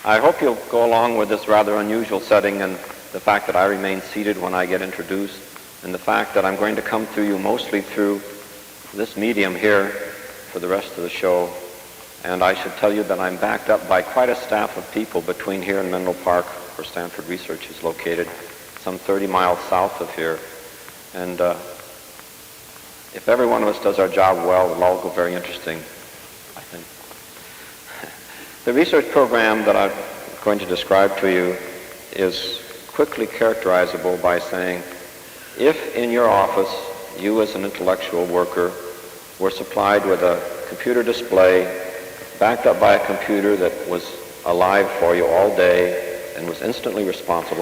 I hope you'll go along with this rather unusual setting and the fact that I remain seated when I get introduced, and the fact that I'm going to come to you mostly through this medium here for the rest of the show. And I should tell you that I'm backed up by quite a staff of people between here and Menlo Park, where Stanford Research is located, some 30 miles south of here. And if every one of us does our job well, it'll all go very interesting, I think. The research program that I'm going to describe to you is quickly characterizable by saying, if in your office you as an intellectual worker were supplied with a computer display backed up by a computer that was alive for you all day and was instantly responsive,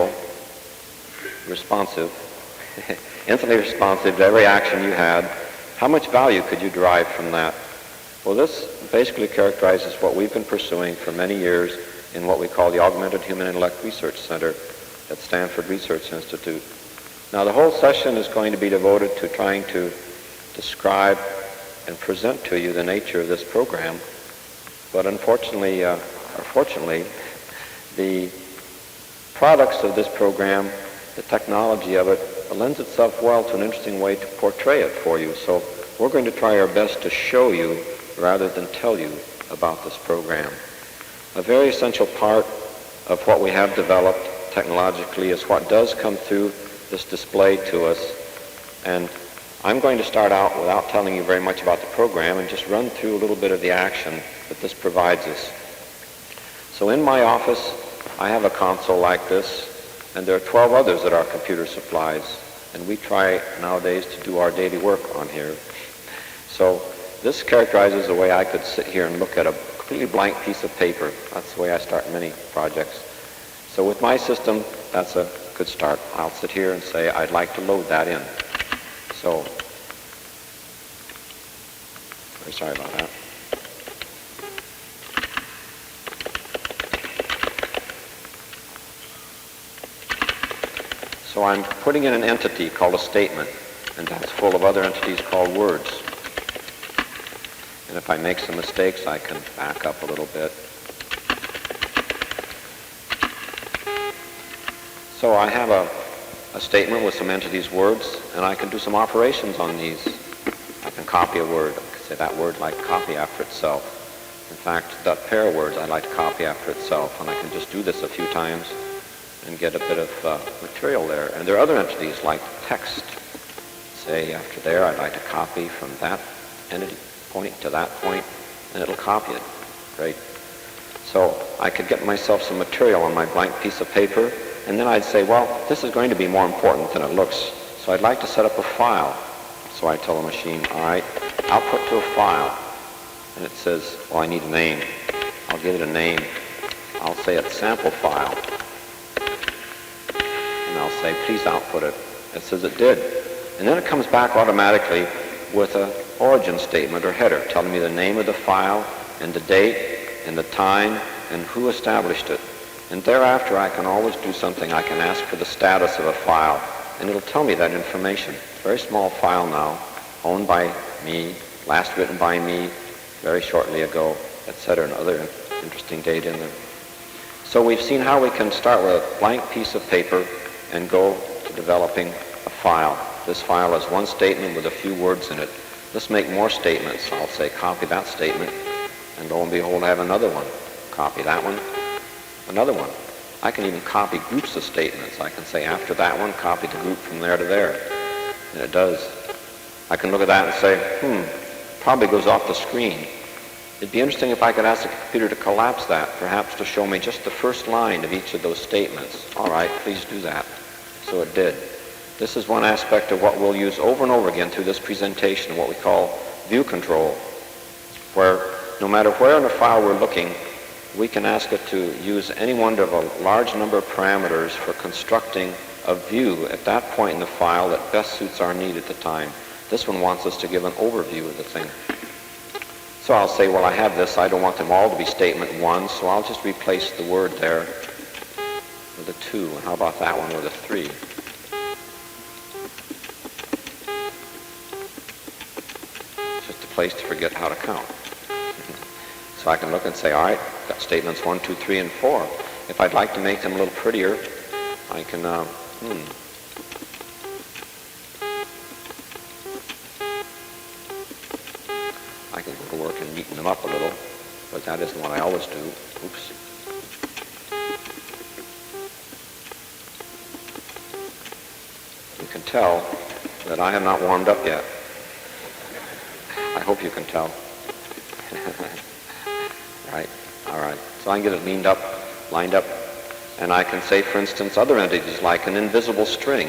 instantly responsive to every action you had, how much value could you derive from that? Well, this basically characterizes what we've been pursuing for many years in what we call the Augmented Human Intellect Research Center at Stanford Research Institute. Now, the whole session is going to be devoted to trying to describe and present to you the nature of this program. But unfortunately, or fortunately, the products of this program, the technology of it, lends itself well to an interesting way to portray it for you. So we're going to try our best to show you rather than tell you about this program. A very essential part of what we have developed technologically is what does come through this display to us. And I'm going to start out without telling you very much about the program and just run through a little bit of the action that this provides us. So in my office, I have a console like this, and there are 12 others that are computer supplies, and we try nowadays to do our daily work on here. So this characterizes the way I could sit here and look at a completely blank piece of paper. That's the way I start many projects. So with my system, that's a good start. I'll sit here and say, I'd like to load that in. So, very sorry about that. So I'm putting in an entity called a statement, and that's full of other entities called words. And if I make some mistakes, I can back up a little bit. So I have a statement with some entities' words, and I can do some operations on these. I can copy a word. I can say that word like copy after itself. In fact, that pair of words I'd like to copy after itself, and I can just do this a few times and get a bit of material there. And there are other entities like text. Say after there, I'd like to copy from that entity point to that point, and it'll copy it. Great. So I could get myself some material on my blank piece of paper, and then I'd say, well, this is going to be more important than it looks, so I'd like to set up a file. So I tell the machine, all right, output to a file. And it says, well, I need a name. I'll give it a name. I'll say it's sample file. And I'll say, please output it. It says it did. And then it comes back automatically with an origin statement or header telling me the name of the file and the date and the time and who established it. And thereafter, I can always do something. I can ask for the status of a file, and it'll tell me that information. Very small file now, owned by me, last written by me very shortly ago, etc., and other interesting data in there. So we've seen how we can start with a blank piece of paper and go to developing a file. This file has one statement with a few words in it. Let's make more statements. I'll say copy that statement, and lo and behold, I have another one. Copy that one. Another one. I can even copy groups of statements. I can say after that one, copy the group from there to there. And it does. I can look at that and say, probably goes off the screen. It'd be interesting if I could ask the computer to collapse that, perhaps to show me just the first line of each of those statements. All right, please do that. So it did. This is one aspect of what we'll use over and over again through this presentation, what we call view control, where no matter where in a file we're looking, we can ask it to use any one of a large number of parameters for constructing a view at that point in the file that best suits our need at the time. This one wants us to give an overview of the thing. So I'll say, well, I have this. I don't want them all to be statement one, so I'll just replace the word there with a 2. And how about that one with a 3? It's just a place to forget how to count. So I can look and say, all right, got statements 1, 2, 3, and 4. If I'd like to make them a little prettier, I can, I can go to work and neaten them up a little, but that isn't what I always do. Oops. You can tell that I have not warmed up yet. I hope you can tell. Right, all right. So I can get it lined up, and I can say, for instance, other entities like an invisible string.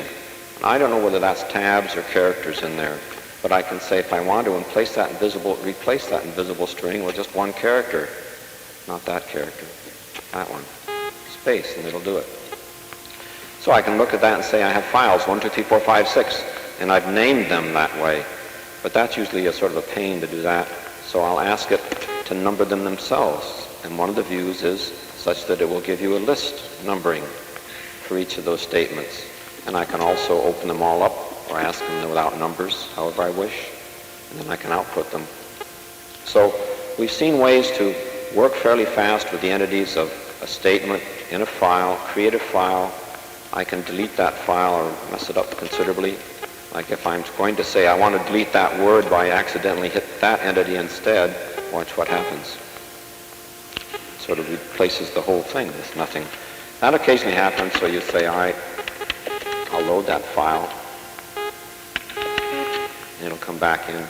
I don't know whether that's tabs or characters in there, but I can say if I want to replace that invisible string with just one character, not that character, that one, space, and it'll do it. So I can look at that and say I have files 1, 2, 3, 4, 5, 6, and I've named them that way. But that's usually a sort of a pain to do that, so I'll ask it to number them themselves. And one of the views is such that it will give you a list numbering for each of those statements. And I can also open them all up or ask them without numbers, however I wish, and then I can output them. So we've seen ways to work fairly fast with the entities of a statement in a file, create a file. I can delete that file or mess it up considerably. Like if I'm going to say I want to delete that word but I accidentally hit that entity instead, watch what happens. Sort of replaces the whole thing with nothing. That occasionally happens, so you say, all right, I'll load that file. And it'll come back in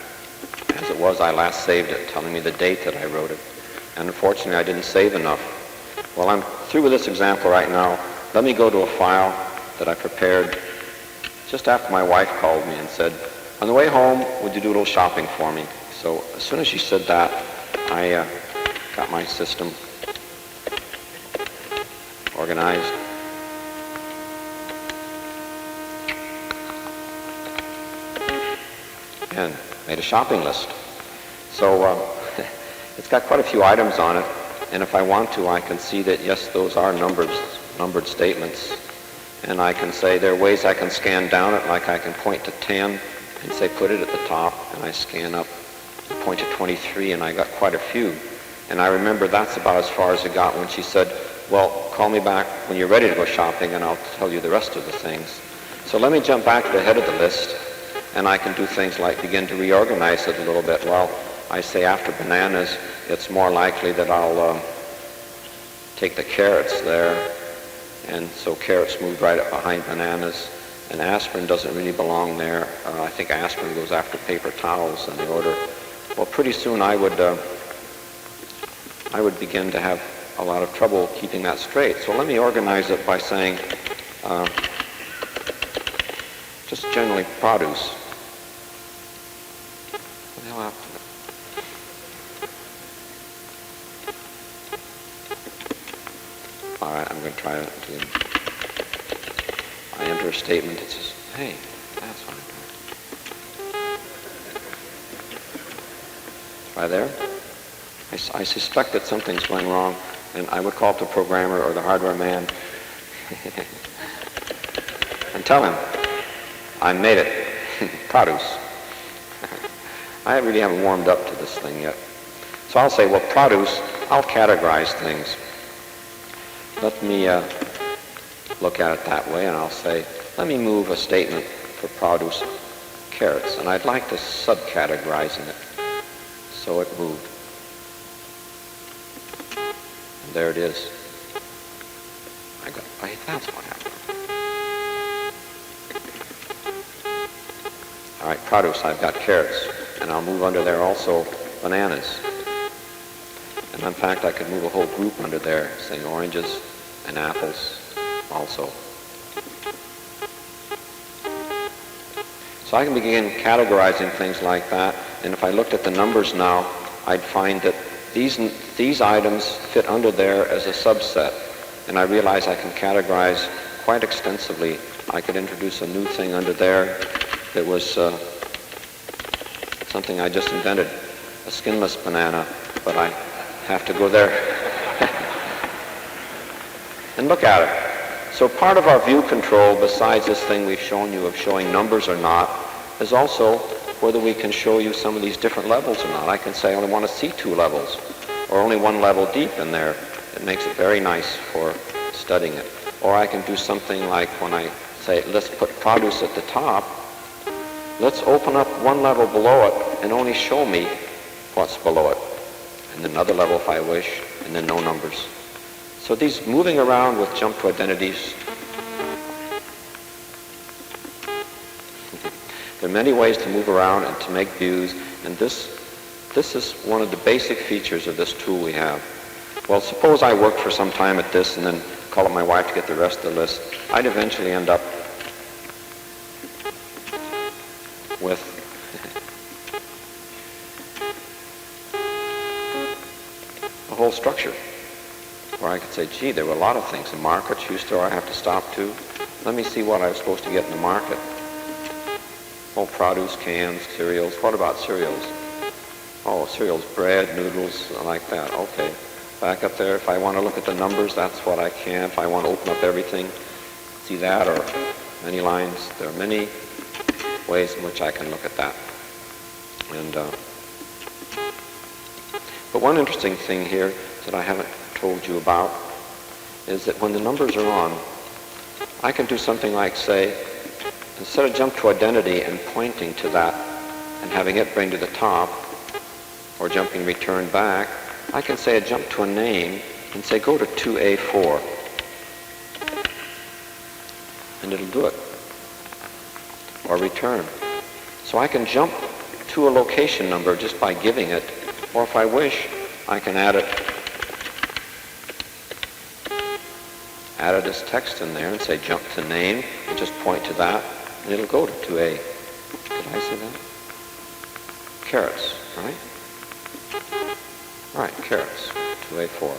as it was. I last saved it, telling me the date that I wrote it. And unfortunately, I didn't save enough. Well, I'm through with this example right now. Let me go to a file that I prepared just after my wife called me and said, on the way home, would you do a little shopping for me? So as soon as she said that, I got my system organized. And made a shopping list. So it's got quite a few items on it, and if I want to, I can see that, yes, those are numbered statements. And I can say there are ways I can scan down it, like I can point to 10 and say put it at the top, and I scan up and point to 23, and I got quite a few. And I remember that's about as far as it got when she said, well, call me back when you're ready to go shopping and I'll tell you the rest of the things. So let me jump back to the head of the list, and I can do things like begin to reorganize it a little bit. Well, I say after bananas, it's more likely that I'll take the carrots there, and so carrots moved right up behind bananas, and aspirin doesn't really belong there. I think aspirin goes after paper towels in the order. Well, pretty soon I would begin to have a lot of trouble keeping that straight. So let me organize it by saying just generally produce. What the hell happened? All right, I'm going to try it again. I enter a statement that says, hey, that's what I'm doing. Try there. I suspect that something's going wrong, and I would call up the programmer or the hardware man and tell him, I made it. Produce. I really haven't warmed up to this thing yet. So I'll say, well, produce, I'll categorize things. Let me look at it that way, and I'll say, let me move a statement for produce carrots, and I'd like to subcategorize it. So it moved. And there it is. I go, hey, that's what happened. All right, produce, I've got carrots, and I'll move under there also bananas. And in fact, I could move a whole group under there, saying oranges and apples also. So I can begin categorizing things like that, and if I looked at the numbers now, I'd find that these items fit under there as a subset, and I realize I can categorize quite extensively. I could introduce a new thing under there that was something I just invented, a skinless banana, but I have to go there and look at it. So part of our view control, besides this thing we've shown you of showing numbers or not, is also whether we can show you some of these different levels or not. I can say I only want to see 2 levels, or only one level deep in there. It makes it very nice for studying it. Or I can do something like when I say, let's put produce at the top, let's open up one level below it and only show me what's below it. And then another level if I wish, and then no numbers. So these moving around with jump to identities, there are many ways to move around and to make views, and this is one of the basic features of this tool we have. Well, suppose I worked for some time at this and then call up my wife to get the rest of the list. I'd eventually end up with a whole structure where I could say, gee, there were a lot of things. A market, shoe store I have to stop to. Let me see what I was supposed to get in the market. Oh, produce, cans, cereals. What about cereals? Oh, cereals, bread, noodles, like that. Okay. Back up there, if I want to look at the numbers, that's what I can. If I want to open up everything, see that, or many lines. There are many ways in which I can look at that. And but one interesting thing here that I haven't told you about is that when the numbers are on, I can do something like say, instead of jump to identity and pointing to that and having it bring to the top, or jumping return back, I can say a jump to a name and say go to 2A4. And it'll do it. Or return. So I can jump to a location number just by giving it, or if I wish, I can add it as text in there and say jump to name and just point to that and it'll go to 2A. Did I say that? Carrots, right? Right, carrots, 2A4.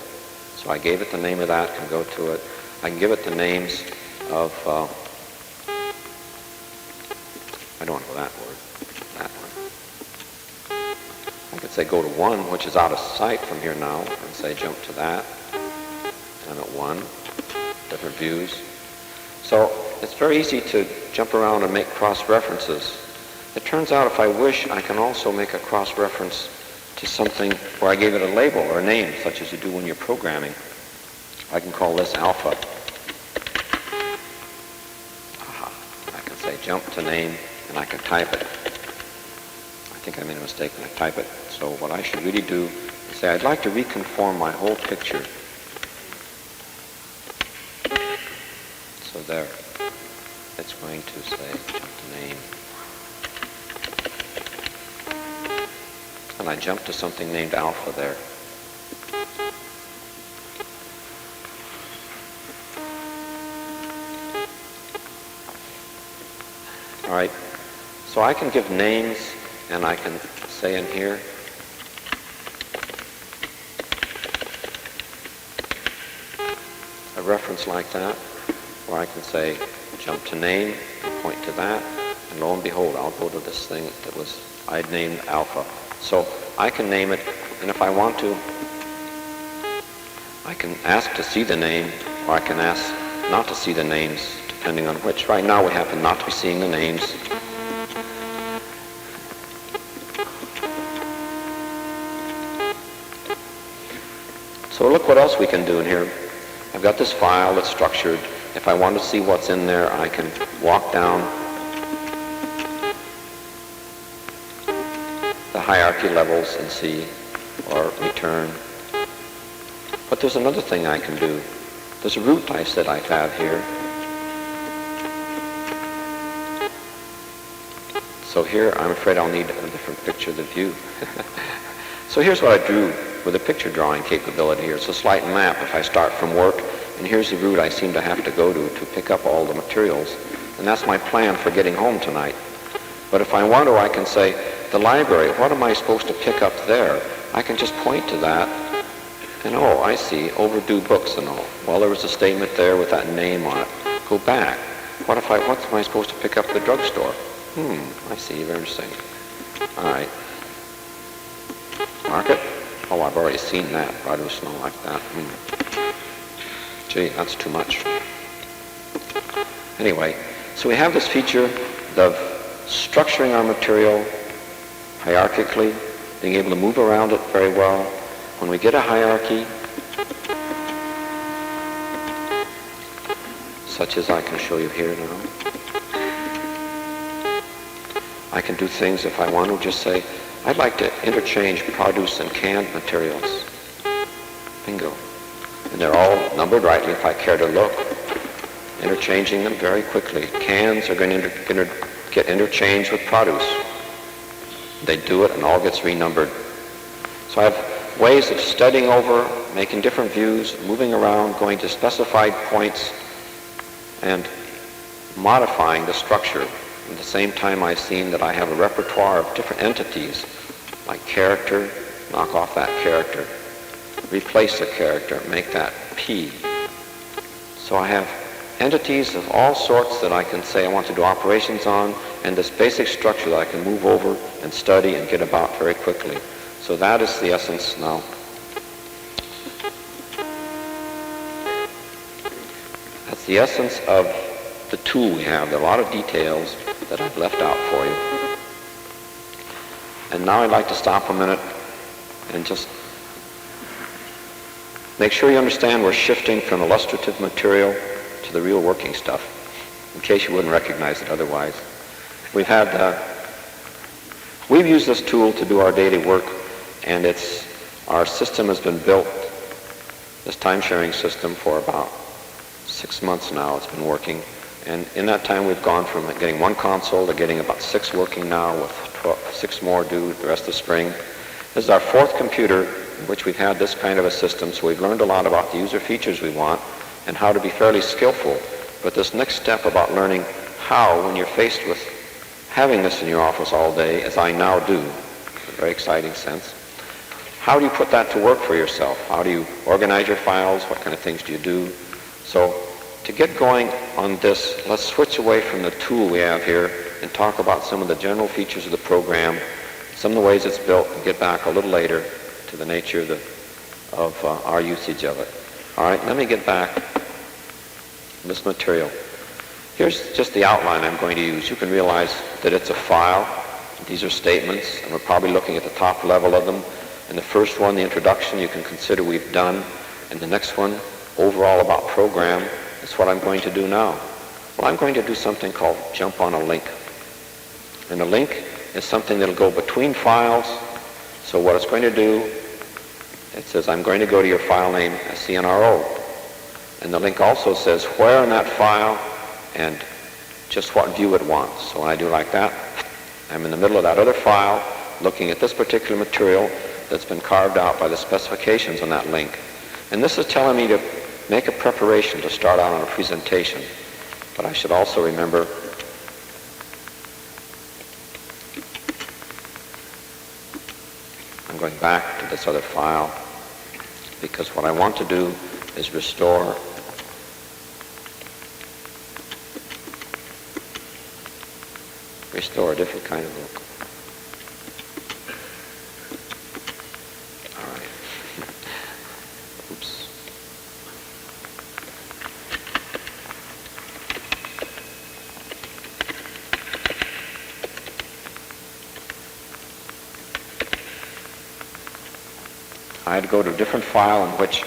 So I gave it the name of that, can go to it. I can give it the names of, I don't know that word, that one. I could say go to 1, which is out of sight from here now, and say jump to that. I'm at 1, different views. So it's very easy to jump around and make cross-references. It turns out if I wish, I can also make a cross-reference to something where I gave it a label or a name, such as you do when you're programming. I can call this alpha. I can say jump to name, and I can type it. I think I made a mistake when I type it. So what I should really do is say, I'd like to reconform my whole picture. So there. It's going to say jump to name. And I jump to something named alpha there. All right, so I can give names, and I can say in here, a reference like that, where I can say jump to name, and point to that, and lo and behold, I'll go to this thing that was, I'd named alpha. So I can name it, and if I want to, I can ask to see the name, or I can ask not to see the names, depending on which. Right now we happen not to be seeing the names. So look what else we can do in here. I've got this file that's structured. If I want to see what's in there, I can walk down the hierarchy levels and see, or return. But there's another thing I can do. There's a root I said I have here. So here, I'm afraid I'll need a different picture of the view. So here's what I drew with a picture drawing capability here. It's a slight map if I start from work, and here's the route I seem to have to go to pick up all the materials. And that's my plan for getting home tonight. But if I want to, I can say, the library, what am I supposed to pick up there? I can just point to that, and oh, I see, overdue books and all. Well, there was a statement there with that name on it. Go back. What am I supposed to pick up at the drugstore? I see, very interesting. All right. Market? Oh, I've already seen that. Produce and all like that. Gee, that's too much. Anyway, so we have this feature of structuring our material hierarchically, being able to move around it very well. when we get a hierarchy, such as I can show you here now, I can do things if I want to just say, I'd like to interchange produce and canned materials. Bingo. And they're all numbered rightly if I care to look. Interchanging them very quickly. Cans are going to get interchanged with produce. They do it and all gets renumbered. So I have ways of studying over, making different views, moving around, going to specified points, and modifying the structure. At the same time, I've seen that I have a repertoire of different entities, like character, knock off that character, replace the character, make that P. So I have entities of all sorts that I can say I want to do operations on, and this basic structure that I can move over and study and get about very quickly. So that is the essence now. That's the essence of the tool we have. There are a lot of details that I've left out for you. And now I'd like to stop a minute and just make sure you understand we're shifting from illustrative material to the real working stuff, in case you wouldn't recognize it otherwise. We've used this tool to do our daily work, and our system has been built, this time-sharing system, for about 6 months now. It's been working. And in that time, we've gone from getting one console to getting about 6 working now, with 6 more due the rest of spring. This is our 4th computer in which we've had this kind of a system, so we've learned a lot about the user features we want and how to be fairly skillful. But this next step about learning how, when you're faced with having this in your office all day, as I now do, in a very exciting sense, how do you put that to work for yourself? How do you organize your files? What kind of things do you do? So to get going on this, let's switch away from the tool we have here and talk about some of the general features of the program, some of the ways it's built, and get back a little later to the nature of our usage of it. All right, let me get back to this material. Here's just the outline I'm going to use. You can realize that it's a file. These are statements, and we're probably looking at the top level of them. And the first one, the introduction, you can consider we've done. And the next one, overall about program, is what I'm going to do now. Well, I'm going to do something called jump on a link. And a link is something that'll go between files. So what it's going to do, it says I'm going to go to your file name CNRO. And the link also says where in that file and just what view it wants. So when I do like that, I'm in the middle of that other file looking at this particular material that's been carved out by the specifications on that link. And this is telling me to make a preparation to start out on a presentation. But I should also remember I'm going back to this other file because what I want to do is restore a different kind of look. All right. Oops. I had to go to a different file in which,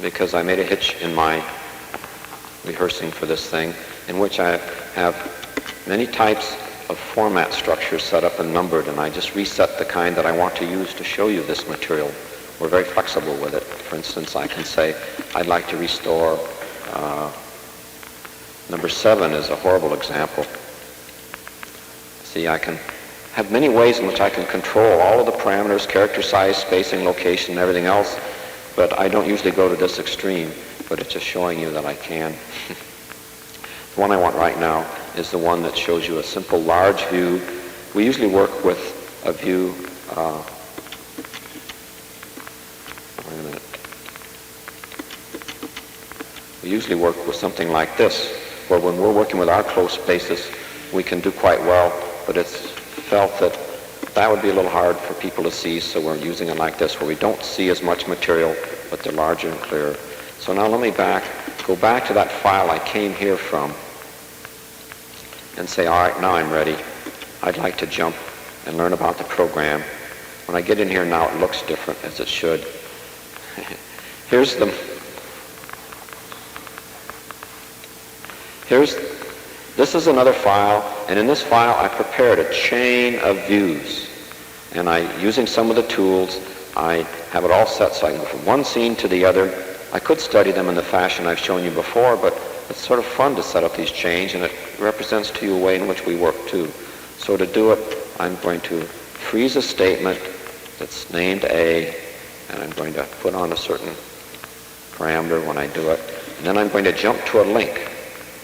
because I made a hitch in my rehearsing for this thing, in which I have many types of format structures set up and numbered, and I just reset the kind that I want to use to show you this material. We're very flexible with it. For instance, I can say I'd like to restore number 7 is a horrible example. See, I can have many ways in which I can control all of the parameters, character size, spacing, location, and everything else, but I don't usually go to this extreme, but it's just showing you that I can. The one I want right now is the one that shows you a simple large view. We usually work with a view, wait a minute. We usually work with something like this, where when we're working with our close spaces, we can do quite well, but it's felt that that would be a little hard for people to see, so we're using it like this, where we don't see as much material, but they're larger and clearer. So now let me go back to that file I came here from, and say, all right, now I'm ready. I'd like to jump and learn about the program. When I get in here now, it looks different, as it should. This is another file, and in this file I prepared a chain of views. And using some of the tools, I have it all set so I can go from one scene to the other. I could study them in the fashion I've shown you before, but it's sort of fun to set up these chains, and it represents to you a way in which we work too. So to do it, I'm going to freeze a statement that's named A, and I'm going to put on a certain parameter when I do it. And then I'm going to jump to a link.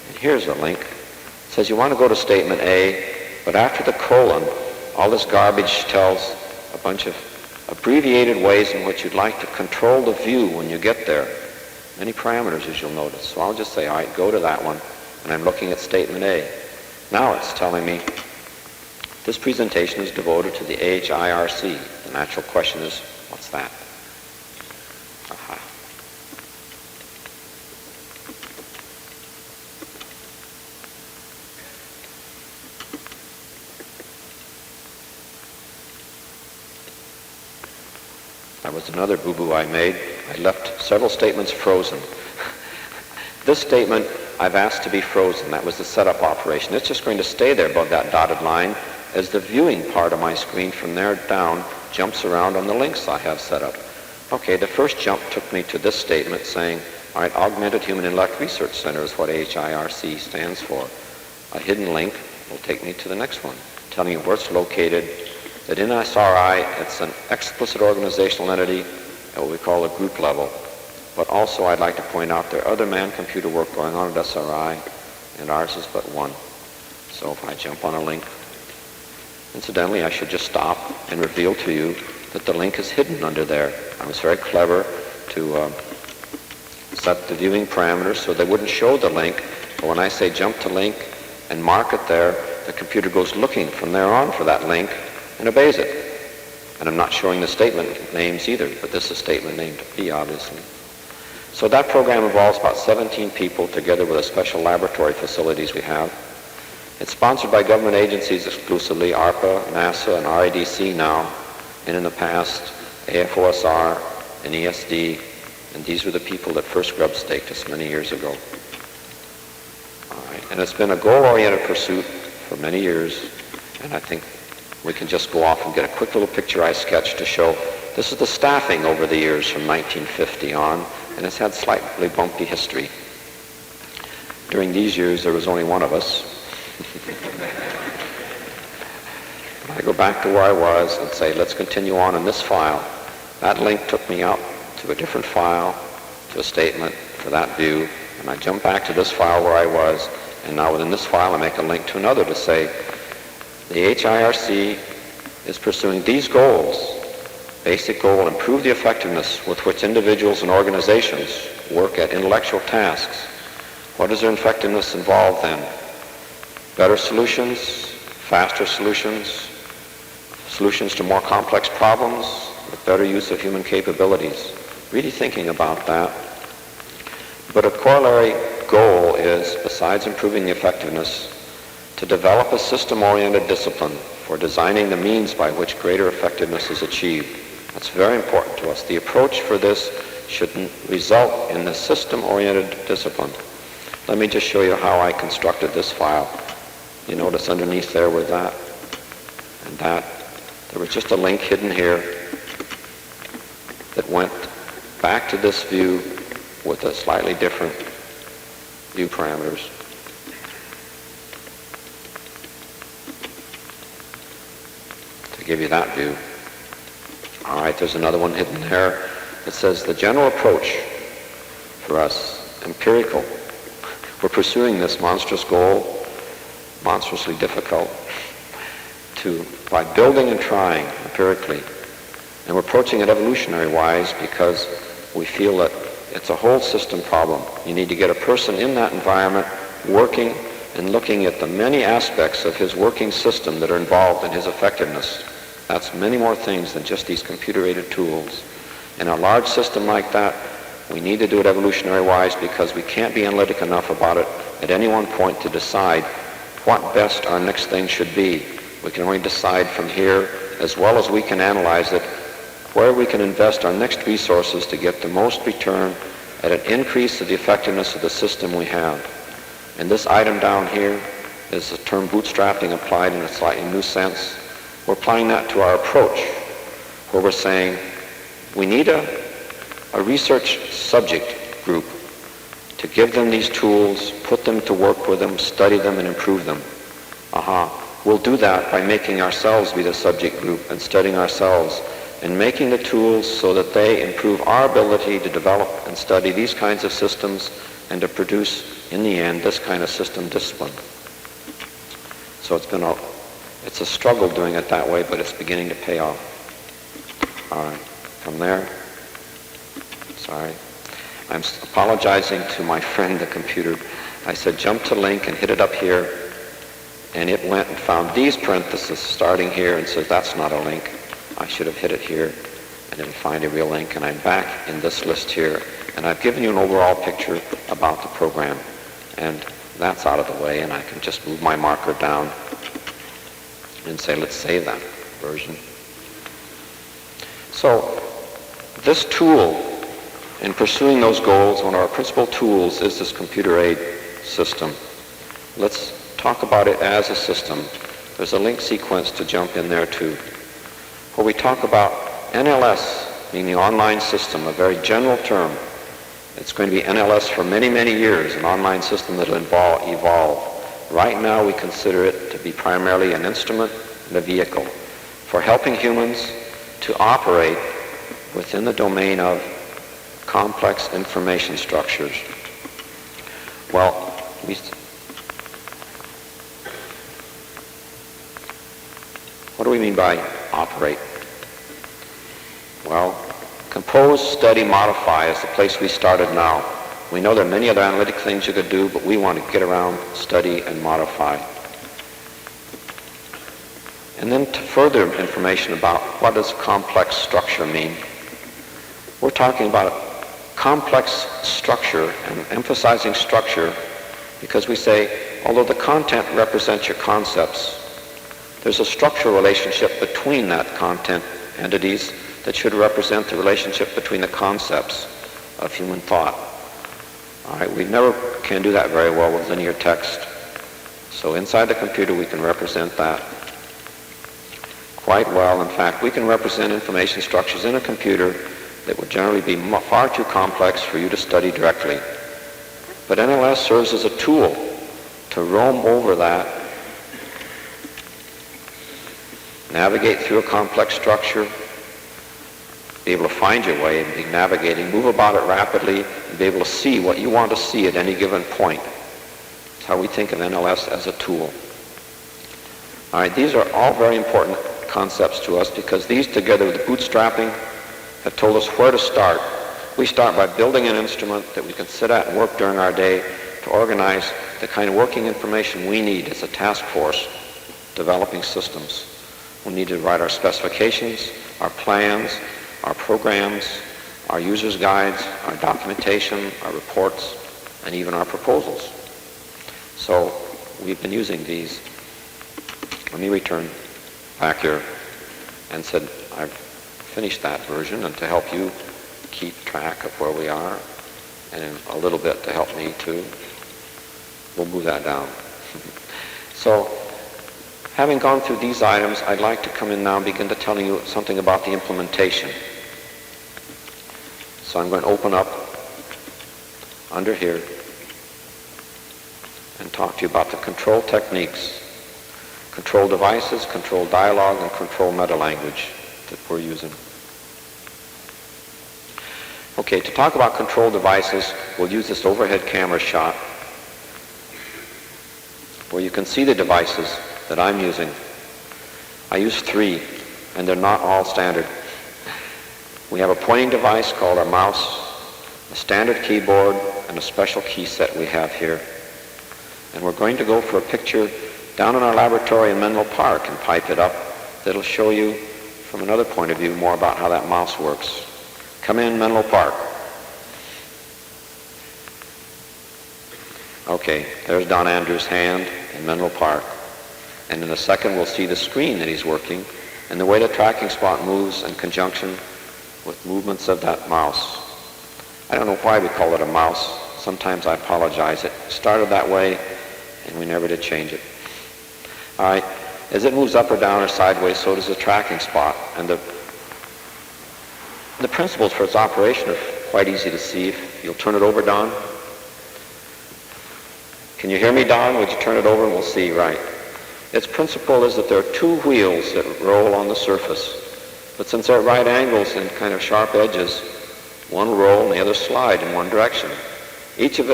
And here's a link. It says you want to go to statement A, but after the colon, all this garbage tells a bunch of abbreviated ways in which you'd like to control the view when you get there. Many parameters, as you'll notice. So I'll just say, all right, go to that one, and I'm looking at statement A. Now it's telling me this presentation is devoted to the HIRC. The natural question is, what's that? Aha. That was another boo-boo I made. I left several statements frozen. This statement I've asked to be frozen. That was the setup operation. It's just going to stay there above that dotted line as the viewing part of my screen from there down jumps around on the links I have set up. Okay, the first jump took me to this statement saying, all right, Augmented Human Intellect Research Center is what HIRC stands for. A hidden link will take me to the next one, telling you where it's located, that in SRI, it's an explicit organizational entity at what we call a group level. But also I'd like to point out there are other man-computer work going on at SRI, and ours is but one. So if I jump on a link, incidentally, I should just stop and reveal to you that the link is hidden under there. I was very clever to set the viewing parameters so they wouldn't show the link. But when I say jump to link and mark it there, the computer goes looking from there on for that link and obeys it. And I'm not showing the statement names either, but this is statement named B, obviously. So that program involves about 17 people together with the special laboratory facilities we have. It's sponsored by government agencies exclusively, ARPA, NASA, and RIDC now, and in the past, AFOSR and ESD, and these were the people that first grub-staked us many years ago. All right. And it's been a goal-oriented pursuit for many years, and I think we can just go off and get a quick little picture I sketched to show this is the staffing over the years from 1950 on, and it's had slightly bumpy history. During these years, there was only one of us. I go back to where I was and say, let's continue on in this file. That link took me out to a different file, to a statement for that view, and I jump back to this file where I was, and now within this file I make a link to another to say, the HIRC is pursuing these goals. Basic goal, improve the effectiveness with which individuals and organizations work at intellectual tasks. What does their effectiveness involve then? Better solutions, faster solutions, solutions to more complex problems, with better use of human capabilities. Really thinking about that. But a corollary goal is, besides improving the effectiveness, to develop a system-oriented discipline for designing the means by which greater effectiveness is achieved. That's very important to us. The approach for this should result in the system-oriented discipline. Let me just show you how I constructed this file. You notice underneath there with that and that, there was just a link hidden here that went back to this view with a slightly different view parameters. To give you that view. All right, there's another one hidden there. It says the general approach for us, empirical. We're pursuing this monstrous goal, monstrously difficult, by building and trying empirically. And we're approaching it evolutionary-wise because we feel that it's a whole system problem. You need to get a person in that environment working and looking at the many aspects of his working system that are involved in his effectiveness. That's many more things than just these computer-aided tools. In a large system like that, we need to do it evolutionary-wise because we can't be analytic enough about it at any one point to decide what best our next thing should be. We can only decide from here, as well as we can analyze it, where we can invest our next resources to get the most return at an increase of the effectiveness of the system we have. And this item down here is the term bootstrapping applied in a slightly new sense. We're applying that to our approach, where we're saying we need a research subject group to give them these tools, put them to work with them, study them, and improve them. We'll do that by making ourselves be the subject group and studying ourselves and making the tools so that they improve our ability to develop and study these kinds of systems and to produce, in the end, this kind of system discipline. So it's a struggle doing it that way, but it's beginning to pay off. All right, from there, sorry. I'm apologizing to my friend, the computer. I said jump to link and hit it up here, and it went and found these parentheses starting here and says that's not a link. I should have hit it here, and it'll find a real link, and I'm back in this list here, and I've given you an overall picture about the program, and that's out of the way, and I can just move my marker down and say let's save that version. So this tool in pursuing those goals, one of our principal tools is this computer aid system. Let's talk about it as a system. There's a link sequence to jump in there too, where we talk about NLS, meaning the online system, a very general term. It's going to be NLS for many, many years, an online system that will evolve. Right now we consider it to be primarily an instrument and a vehicle for helping humans to operate within the domain of complex information structures. Well, what do we mean by operate? Well, compose, study, modify is the place we started now. We know there are many other analytic things you could do, but we want to get around, study, and modify. And then to further information about what does complex structure mean. We're talking about complex structure and emphasizing structure because we say, although the content represents your concepts, there's a structural relationship between that content entities that should represent the relationship between the concepts of human thought. All right, we never can do that very well with linear text. So inside the computer we can represent that quite well. In fact, we can represent information structures in a computer that would generally be far too complex for you to study directly. But NLS serves as a tool to roam over that, navigate through a complex structure, be able to find your way and be navigating, move about it rapidly, and be able to see what you want to see at any given point. That's how we think of NLS as a tool. All right, these are all very important concepts to us because these, together with bootstrapping, have told us where to start. We start by building an instrument that we can sit at and work during our day to organize the kind of working information we need as a task force developing systems. We need to write our specifications, our plans, our programs, our users' guides, our documentation, our reports, and even our proposals. So we've been using these. Let me return back here and said I've finished that version, and to help you keep track of where we are, and in a little bit to help me too, we'll move that down. So having gone through these items, I'd like to come in now and begin to telling you something about the implementation. So I'm going to open up under here and talk to you about the control techniques, control devices, control dialogue, and control meta-language that we're using. Okay, to talk about control devices, we'll use this overhead camera shot where you can see the devices that I'm using. I use 3, and they're not all standard. We have a pointing device called our mouse, a standard keyboard, and a special key set we have here. And we're going to go for a picture down in our laboratory in Menlo Park and pipe it up that'll show you from another point of view more about how that mouse works. Come in, Menlo Park. Okay, there's Don Andrews' hand in Menlo Park. And in a second we'll see the screen that he's working and the way the tracking spot moves in conjunction with movements of that mouse. I don't know why we call it a mouse. Sometimes I apologize. It started that way, and we never did change it. All right. As it moves up or down or sideways, so does the tracking spot. And the principles for its operation are quite easy to see. If you'll turn it over, Don. Can you hear me, Don? Would you turn it over and we'll see, right? Its principle is that there are two wheels that roll on the surface. But since they're at right angles and kind of sharp edges, one will roll and the other slide in one direction. Each of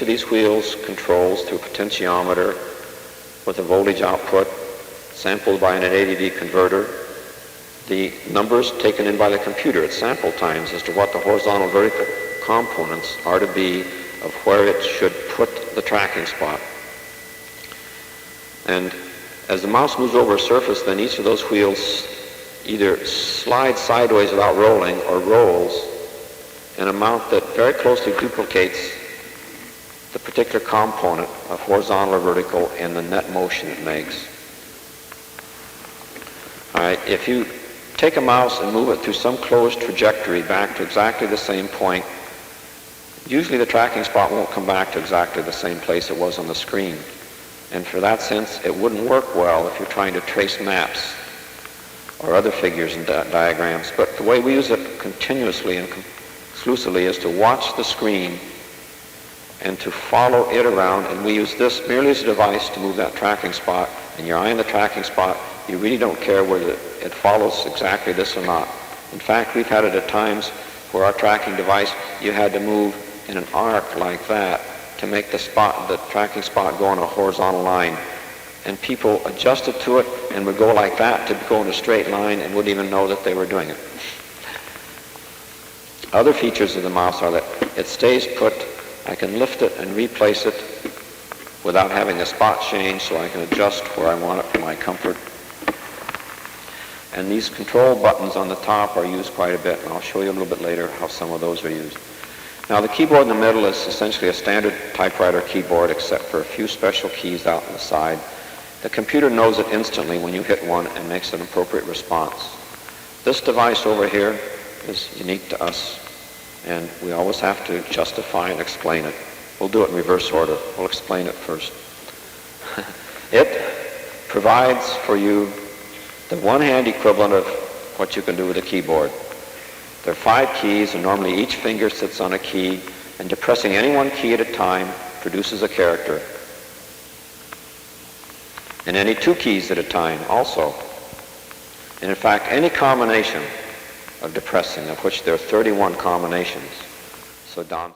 these wheels controls through a potentiometer with a voltage output sampled by an 80D converter the numbers taken in by the computer at sample times as to what the horizontal vertical components are to be of where it should put the tracking spot. And as the mouse moves over a surface, then each of those wheels either slides sideways without rolling or rolls an amount that very closely duplicates the particular component of horizontal or vertical in the net motion it makes. All right, if you take a mouse and move it through some closed trajectory back to exactly the same point, usually the tracking spot won't come back to exactly the same place it was on the screen. And for that sense, it wouldn't work well if you're trying to trace maps or other figures and diagrams. But the way we use it continuously and exclusively is to watch the screen and to follow it around, and we use this merely as a device to move that tracking spot. And you're eyeing the tracking spot, you really don't care whether it follows exactly this or not. In fact, we've had it at times where our tracking device, you had to move in an arc like that to make the tracking spot go on a horizontal line. And people adjusted to it and would go like that to go in a straight line and wouldn't even know that they were doing it. Other features of the mouse are that it stays put. I can lift it and replace it without having the spot change, so I can adjust where I want it for my comfort. And these control buttons on the top are used quite a bit, and I'll show you a little bit later how some of those are used. Now, the keyboard in the middle is essentially a standard typewriter keyboard, except for a few special keys out on the side. The computer knows it instantly when you hit one and makes an appropriate response. This device over here is unique to us, and we always have to justify and explain it. We'll do it in reverse order. We'll explain it first. It provides for you the one-hand equivalent of what you can do with a keyboard. There are 5 keys, and normally each finger sits on a key, and depressing any one key at a time produces a character. And any 2 keys at a time also. And in fact, any combination of depressing, of which there are 31 combinations. So Don